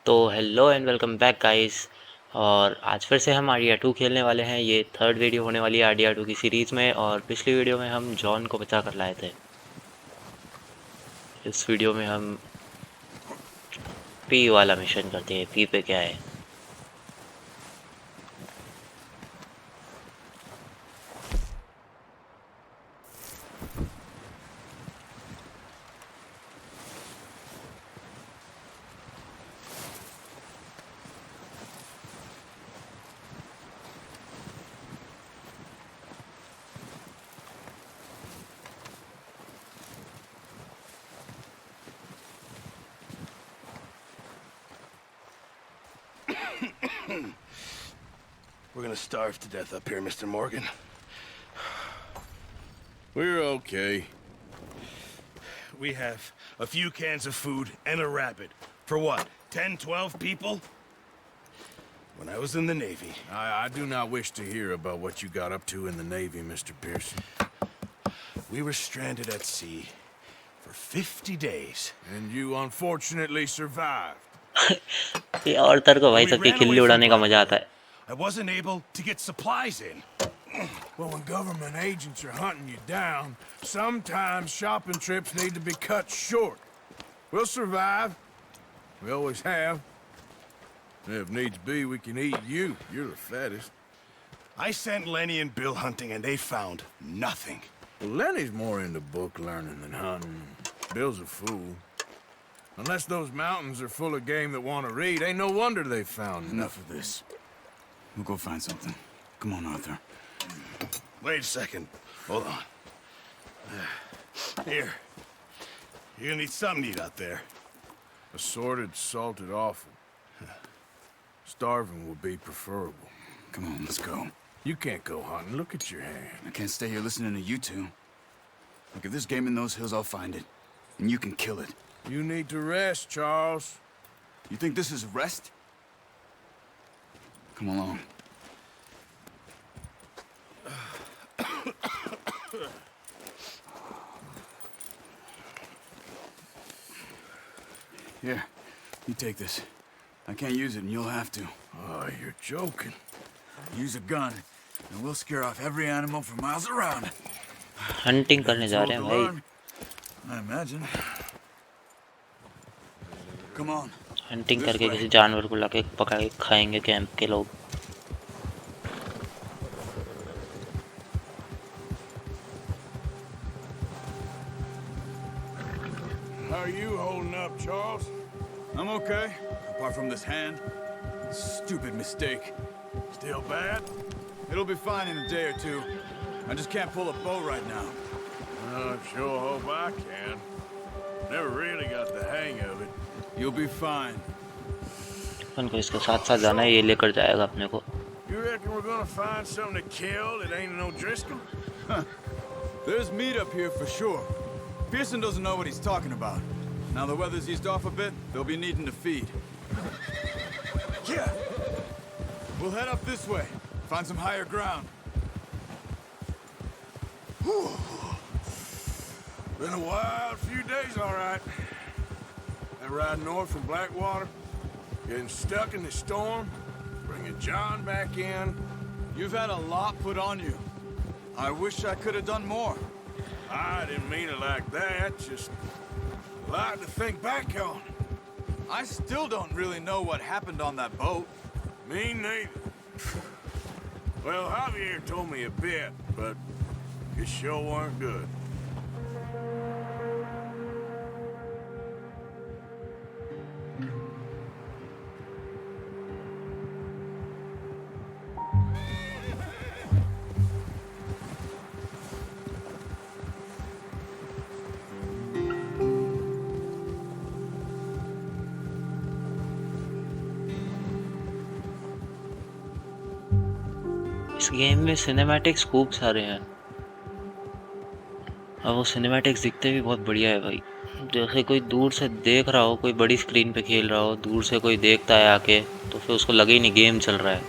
तो hello and welcome back guys. और आज फिर से हम आर 2 खेलने वाले हैं। ये थर्ड वीडियो होने वाली है आर 2 की सीरीज़ में। और पिछली वीडियो में हम जॉन को बचा कर लाए थे। इस वीडियो में हम पी वाला मिशन करते हैं। पी पे क्या है? We're gonna starve to death up here, Mr. Morgan. We're okay. We have a few cans of food and a rabbit. For what, 10, 12 people? When I was in the Navy... I do not wish to hear about what you got up to in the Navy, Mr. Pearson. We were stranded at sea for 50 days. And you unfortunately survived. ये औरतर को भाई When we सबकी ran खिल्ली away from उड़ाने का मजा आता Blackwater, है। I wasn't able to get supplies in. Well, when government agents are hunting you down, sometimes shopping trips need to be cut short. We'll survive. We always have. If needs be, we can eat you. You're the fattest. I sent Lenny and Bill hunting and they found nothing. Well, Lenny's more into book learning than hunting. Bill's a fool. Unless those mountains are full of game that want to read, ain't no wonder they found Enough of this. We'll go find something. Come on, Arthur. Wait a second. Hold on. Here. You're gonna need something to eat out there. assorted, salted offal. Starving would be preferable. Come on, let's go. You can't go hunting. Look at your hand. I can't stay here listening to you two. Look, if there's game in those hills, I'll find it. And you can kill it. You need to rest, Charles. You think this is rest? Come along. Here, you take this. I can't use it, and you'll have to. Oh, you're joking. Use a gun, and we'll scare off every animal for miles around. Hunting करने जा रहे हैं भाई। I imagine. Come on. Hunting करके किसी जानवर को लाके पका के खाएंगे कैंप के लोग। How are you holding up, Charles? I'm okay, apart from this hand. Stupid mistake. Still bad? It'll be fine in a day or two. I just can't pull a bow right now. I sure hope I can. Never really got the hang of it. You'll be fine. अपन को इसके साथ साथ जाना है। ये लेकर जाएगा अपने को। You reckon we're gonna find something to kill that ain't no Driscoll? There's meat up here for sure. Pearson doesn't know what he's talking about. Now the weather's eased off a bit, they'll be needing to feed. Yeah. We'll head up this way. Find some higher ground. Whew. Been a wild few days, all right. That ride north from Blackwater, getting stuck in the storm, bringing John back in. You've had a lot put on you. I wish I could have done more. I didn't mean it like that, just a lot to think back on. I still don't really know what happened on that boat. Me neither. Well, Javier told me a bit, but it sure weren't good. इस game में cinematics खूब सारे हैं और वो cinematics दिखते भी बहुत बढ़िया है भाई। जैसे कोई दूर से देख रहा हो, कोई बड़ी स्क्रीन पे खेल रहा हो, दूर से कोई देखता है आके तो फिर उसको लगे ही नहीं गेम चल रहा है।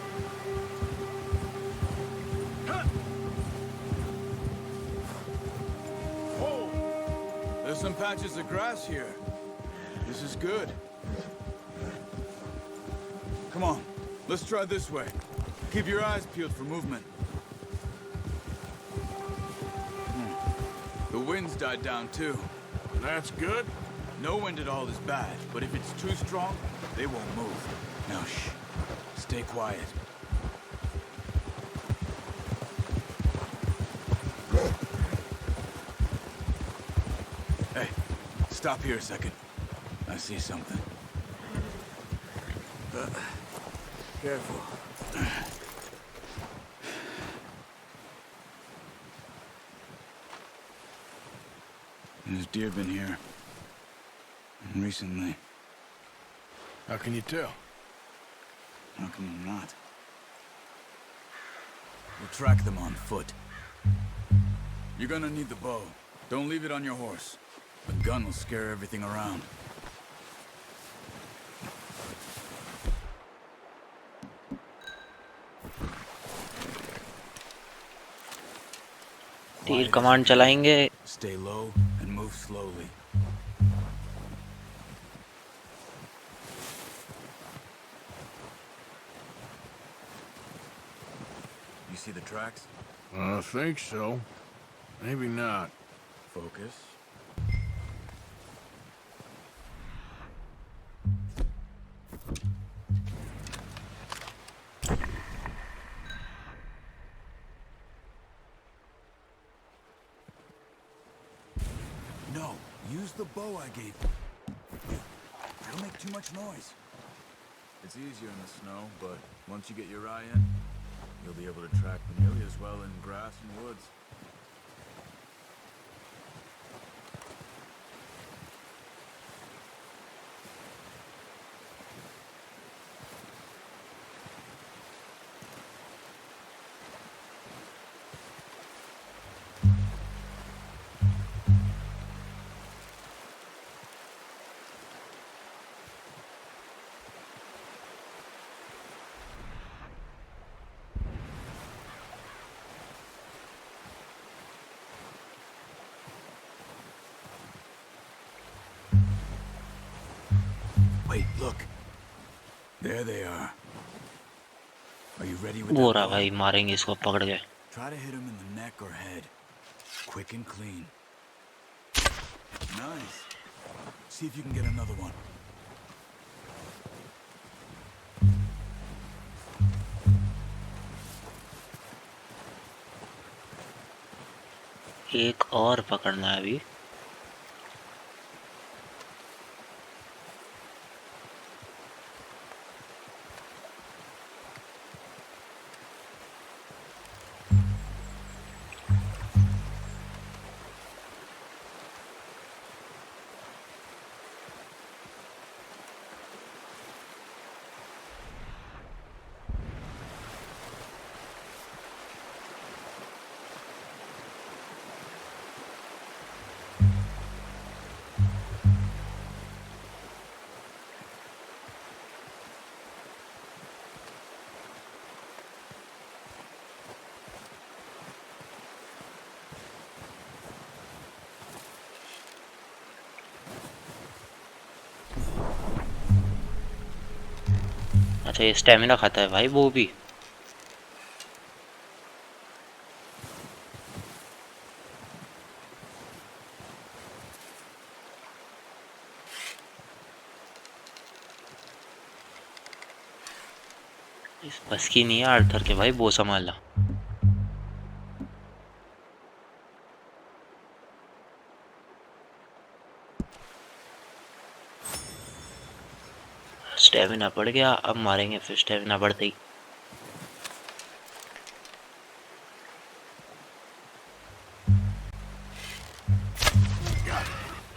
There's some patches of grass here. This is good. Come on, let's try this way. Keep your eyes peeled for movement. The wind's died down too. That's good. No wind at all is bad, but if it's too strong, they won't move. Now shh. Stay quiet. Hey, stop here a second. I see something. Careful. There's deer been here. Recently. How can you tell? How come you not? We'll track them on foot. You're gonna need the bow. Don't leave it on your horse. The gun will scare everything around. तीर command चलाएंगे। Stay low and move slowly. You see the tracks? I think so. Maybe not. Focus. No, use the bow I gave you. It'll make too much noise. It's easier in the snow, but once you get your eye in, you'll be able to track nearly as well in grass and woods. Wait, look. There they are. Are you ready with वो that रहा bow? भाई, मारेंगे इसको पकड़ के। Try to hit him in the neck or head. Quick and clean. Nice. See if you can get another one. एक और पकड़ना है अभी। अच्छा, ये स्टेमिना खाता है भाई वो भी। इस बस की नहीं है आर्थर के भाई वो संभालना। स्टेमिना बढ़ गया, अब मारेंगे फिर स्टेमिना बढ़ते ही।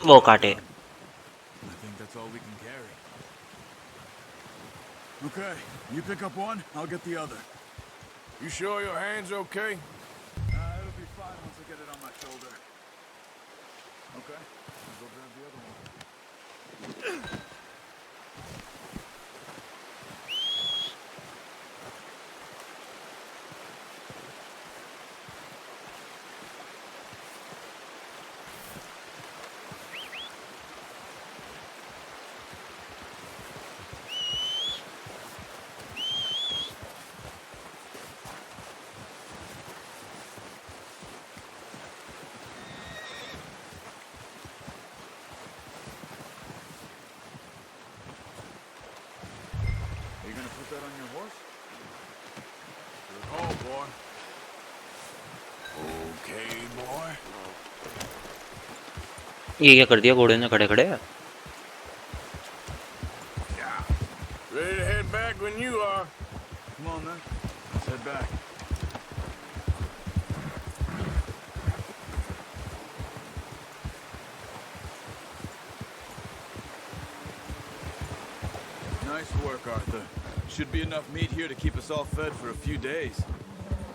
वो काटे। I think that's all we can carry. Okay, you pick up one, I'll get the other. You sure your hand's okay? It'll be fine once I get it on my shoulder. Okay, I'll go grab the other one. Put that on your horse? Oh, boy. Okay, boy. ये क्या कर दिया घोड़े ने खड़े खड़े? Yeah. Ready to head back when you are. Come on, then. Let's head back. Nice work, Arthur. Should be enough meat here to keep us all fed for a few days.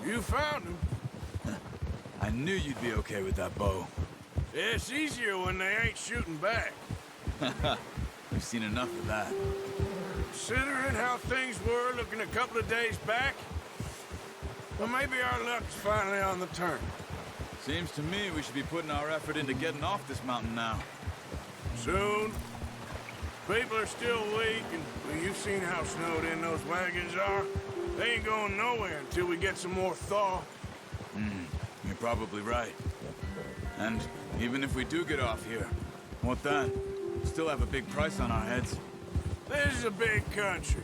You found him. I knew you'd be okay with that bow. It's easier when they ain't shooting back. We've seen enough of that. Considering how things were looking a couple of days back, well, maybe our luck's finally on the turn. Seems to me we should be putting our effort into getting off this mountain now. Soon. People are still weak, and well, you've seen how snowed in those wagons are. They ain't going nowhere until we get some more thaw. You're probably right. And even if we do get off here, what then? Still have a big price on our heads. This is a big country.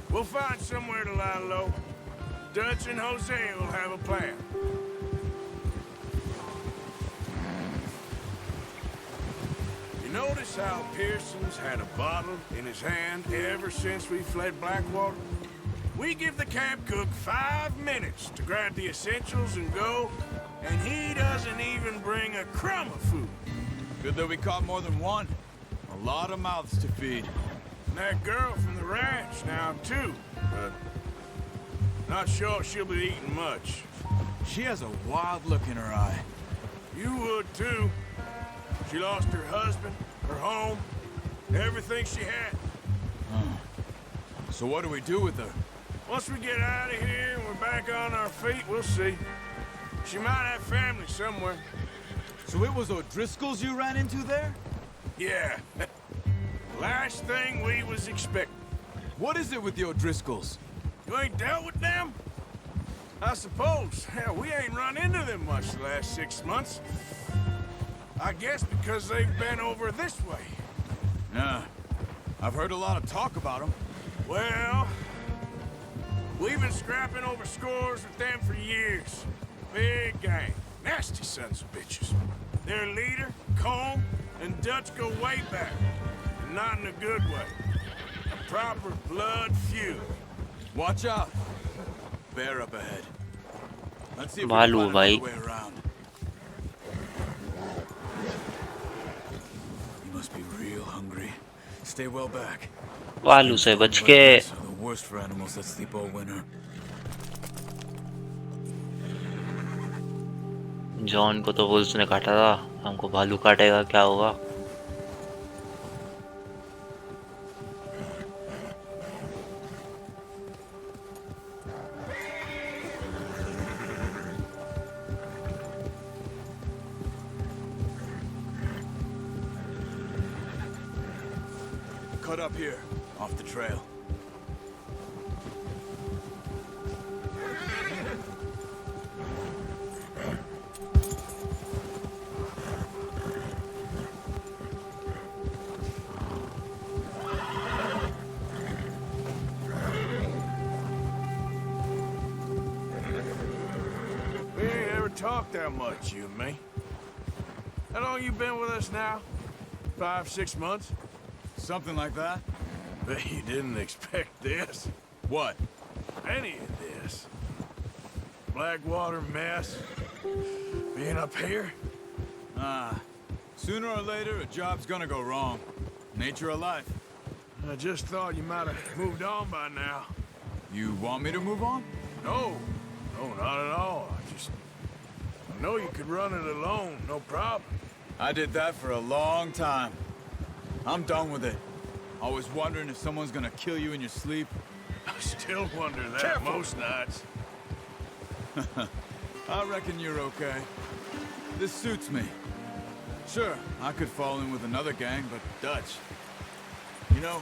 We'll find somewhere to lie low. Dutch and Hosea will have a plan. You notice how Pearson's had a bottle in his hand ever since we fled Blackwater? We give the camp cook 5 minutes to grab the essentials and go, and he doesn't even bring a crumb of food. Good that we caught more than one. A lot of mouths to feed. And that girl from the ranch now, too, but not sure she'll be eating much. She has a wild look in her eye. You would, too. She lost her husband, her home, everything she had. So what do we do with her? Once we get out of here and we're back on our feet, we'll see. She might have family somewhere. So it was O'Driscoll's you ran into there? Yeah. Last thing we was expecting. What is it with the O'Driscolls? You ain't dealt with them? I suppose. Hell, we ain't run into them much the last 6 months. I guess because they've been over this way. Yeah. I've heard a lot of talk about them. Well, we've been scrapping over scores with them for years. Big gang. Nasty sons of bitches. Their leader, Colm, and Dutch go way back. And not in a good way. A proper blood feud. Watch out. Bear up ahead. Let's see if we भालू can find भाई। another way around. You must be real hungry. Stay well back. भालू से बच के। Are the worst for animals that sleep all winter. John को तो Wolves ने काटा था, हमको भालू काटेगा, क्या होगा? Cut up here, off the trail. We ain't ever talked that much, you and me. How long you been with us now? 5, 6 months? Something like that? Bet you didn't expect this. What? Any of this. Blackwater mess. Being up here? Sooner or later, a job's gonna go wrong. Nature of life. I just thought you might have moved on by now. You want me to move on? No. No, not at all. I know you could run it alone, no problem. I did that for a long time. I'm done with it. Always wondering if someone's gonna kill you in your sleep. I still wonder that Careful. most nights. I reckon you're okay. This suits me. Sure, I could fall in with another gang, but Dutch... You know,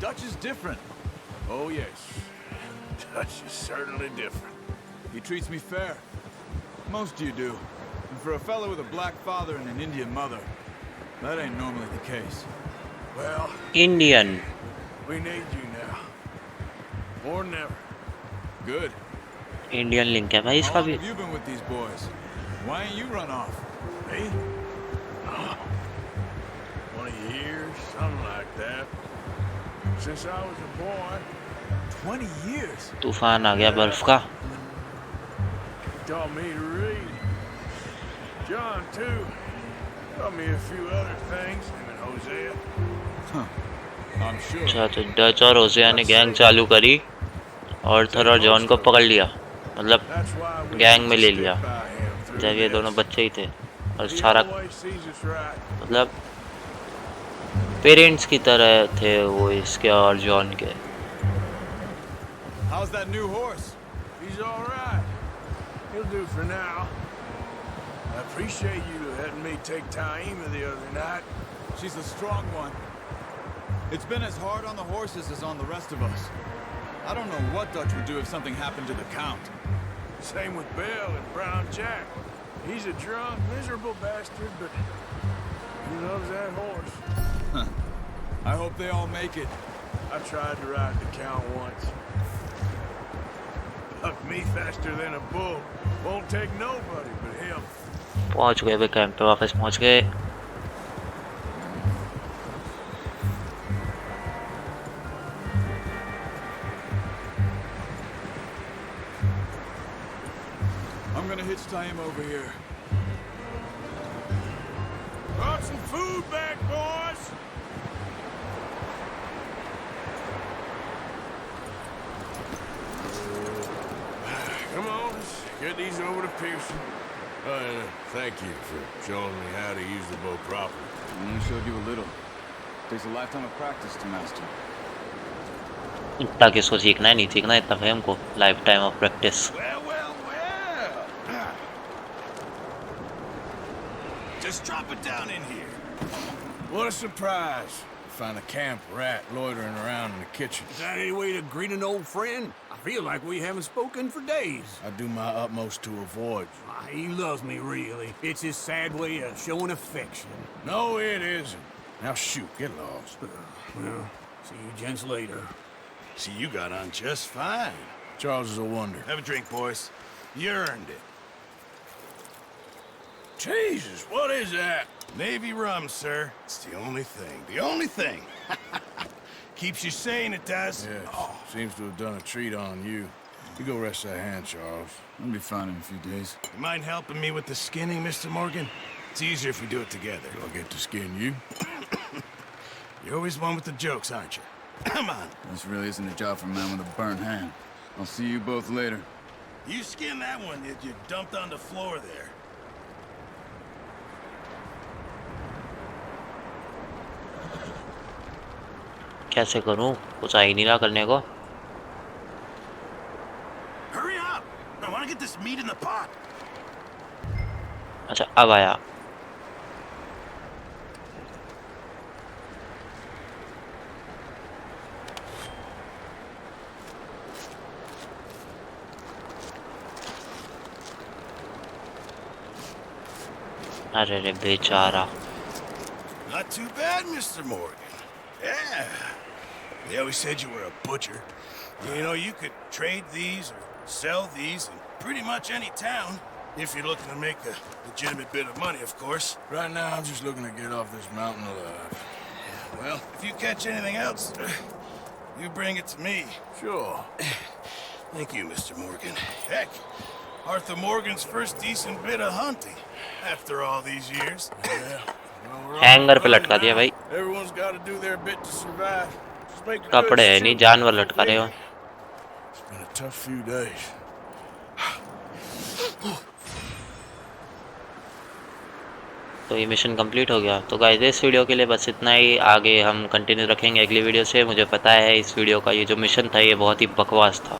Dutch is different. Oh, yes. Dutch is certainly different. He treats me fair. Most you do. And for a fellow with a black father and an Indian mother, that ain't normally the case. Well, Indian. we need you or never. Good. Indian link है भाई How इसका long भी। have you been with these boys? Why ain't you run off? Me? 20 years, something like that. Since I was a boy. 20 years? तूफान आ गया बर्फ का। He taught me to read. John, too. Taught me a few other things, him and Hosea. I'm sure. अच्छा तो Dutch और होशिया ने gang चालू करी और थर और जॉन को पकड़ लिया, मतलब That's why we gang need में to ले stick लिया by him through जब ये दोनों this. बच्चे ही थे। और He सारा always sees us right. मतलब पेरेंट्स की तरह थे वो इसके और जॉन के। How's that new horse? He's all right. He'll do for now. I appreciate you letting me take Taima the other night. She's a strong one. It's been as hard on the horses as on the rest of us. I don't know what Dutch would do if something happened to the Count. Same with Bill and Brown Jack. He's a drunk, miserable bastard, but he loves that horse. I hope they all make it. I tried to ride the Count once. Bucked me faster than a bull. Won't take nobody but him. पहुंच गए वे camp पे, वापस पहुंच गए। I'm gonna hitch Taima over here. Brought some food back, boys. Come on, let's get these over to Pearson. Thank you for showing me how to use the bow properly. I only showed you a little. Takes a lifetime of practice to master. इतना किसको सीखना है, नहीं सीखना इतना है हमको, life time of practice. Well. Just drop it down in here. What a surprise. Find a camp rat loitering around in the kitchen. Is that any way to greet an old friend? I feel like we haven't spoken for days. I do my utmost to avoid you. Ah, he loves me, really. It's his sad way of showing affection. No, it isn't. Now shoot, get lost. Well, see you gents later. See, you got on just fine. Charles is a wonder. Have a drink, boys. You earned it. Jesus, what is that? Navy rum, sir. It's the only thing. The only thing. Keeps you sane, it does. Yeah, seems to have done a treat on you. You go rest that hand, Charles. I'll be fine in a few days. You mind helping me with the skinning, Mr. Morgan? It's easier if we do it together. Do I get to skin you? You're always one with the jokes, aren't you? Come on. This really isn't a job for a man with a burnt hand. I'll see you both later. You skinned that one that you dumped on the floor there. कैसे करूं, कुछ आ ही नहीं रहा करने को। Hurry up! I want to get this meat in the pot. अच्छा अब आया। अरे रे बेचारा। Not too bad, Mr. Morgan. Yeah. They always said you were a butcher. You know, you could trade these or sell these in pretty much any town. If you're looking to make a legitimate bit of money, of course. Right now, I'm just looking to get off this mountain alive. Well, if you catch anything else, you bring it to me. Sure. Thank you, Mr. Morgan. Heck, Arthur Morgan's first decent bit of hunting after all these years. Yeah. Well, we're all hanger पे fine लटका दिया now. भाई। Everyone's got to do their bit to survive. Just make a good कपड़े है नहीं, shoot. जानवर लटका रहे हो। It's been a tough few days. तो ये मिशन कंप्लीट हो गया। तो गाइस इस वीडियो के लिए बस इतना ही, आगे हम कंटिन्यू रखेंगे अगली वीडियो से। मुझे पता है इस वीडियो का ये जो मिशन था ये बहुत ही बकवास था।